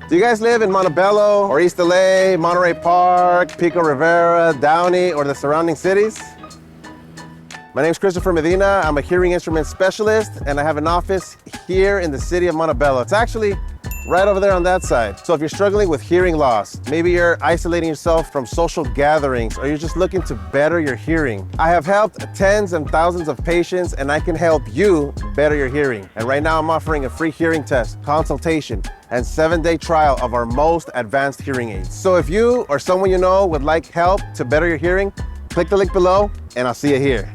Do you guys live in Montebello or East LA, Monterey Park, Pico Rivera, Downey, or the surrounding cities? My name is Christopher Medina. I'm a hearing instrument specialist, and I have an office here in the city of Montebello. It's actually right over there on that side. So if you're struggling with hearing loss, maybe you're isolating yourself from social gatherings, or you're just looking to better your hearing, I have helped tens and thousands of patients, and I can help you better your hearing. And right now I'm offering a free hearing test, consultation, and 7-day trial of our most advanced hearing aids. So if you or someone you know would like help to better your hearing, click the link below, and I'll see you here.